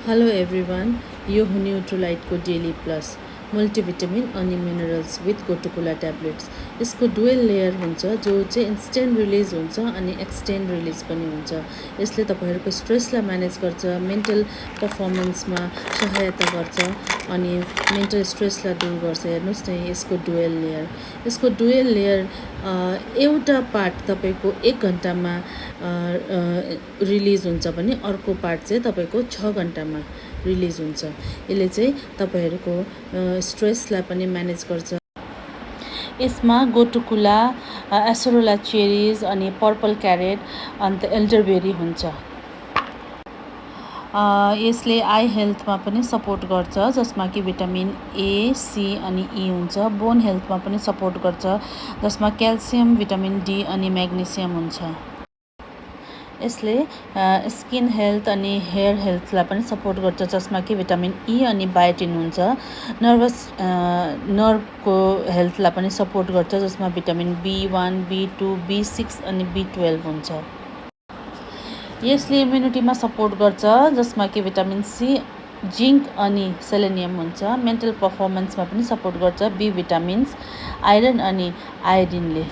Hello everyone, यो हो न्युट्रोलाइटको daily plus multivitamin अनि मिनरल्स विथ गोटुकुला ट्याब्लेट्स। यसको डुएल लेयर हुन्छ जो चाहिँ इन्स्टेन्ट रिलिज हुन्छ अनि एक्सटेन्ड रिलिज पनि हुन्छ। यसले तपाईँहरूको स्ट्रेसलाई म्यानेज गर्छ, मेन्टल पर्फर्मेन्समा सहायता गर्छ अनि मेन्टल स्ट्रेसलाई दूर गर्छ। हेर्नुहोस् न यसको डुएल लेयर एउटा पार्ट तपाईँको 1 घन्टामा रिलिज हुन्छ भने अर्को पार्ट चाहिँ तपाईँको 6 घन्टामा रिलिज हुन्छ। यसले चाहिँ तपाईँहरूको स्ट्रेसलाई पनि म्यानेज गर्छ। यसमा गोटुकुला, एसोरोला चेरिज अनि पर्पल क्यारेट अन्त एल्डरबेरी हुन्छ। यसले आई हेल्थमा पनि सपोर्ट गर्छ, जसमा कि भिटामिन ए, सी अनि ई हुन्छ। बोन हेल्थमा पनि सपोर्ट गर्छ, जसमा क्याल्सियम, भिटामिन डी अनि म्याग्नेसियम हुन्छ। यसले स्किन हेल्थ अनि हेयर हेल्थलाई पनि सपोर्ट गर्छ, जसमा कि भिटामिन ई अनि बायोटिन हुन्छ। नर्भको हेल्थलाई पनि सपोर्ट गर्छ, जसमा भिटामिन B1, B2, B6 अनि B12 हुन्छ। यसले इम्युनिटीमा सपोर्ट गर्छ, जसमा कि भिटामिन सी, जिङ्क अनि सेलेनियम हुन्छ। मेन्टल पर्फर्मेन्समा पनि सपोर्ट गर्छ बी भिटामिन्स, आइरन अनि आयोडिनले।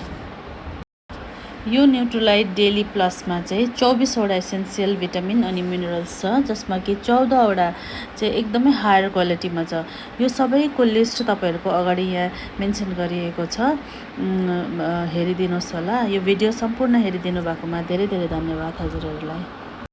यो न्युट्रोलाइट डेली प्लसमा चाहिँ 24वटा एसेन्सियल भिटामिन अनि मिनरल्स छ, जसमा कि 14वटा चाहिँ एकदमै हायर क्वालिटीमा छ। यो सबैको लिस्ट तपाईँहरूको अगाडि यहाँ मेन्सन गरिएको छ, हेरिदिनुहोस् होला। यो भिडियो सम्पूर्ण हेरिदिनु भएकोमा धेरै धेरै धन्यवाद हजुरहरूलाई।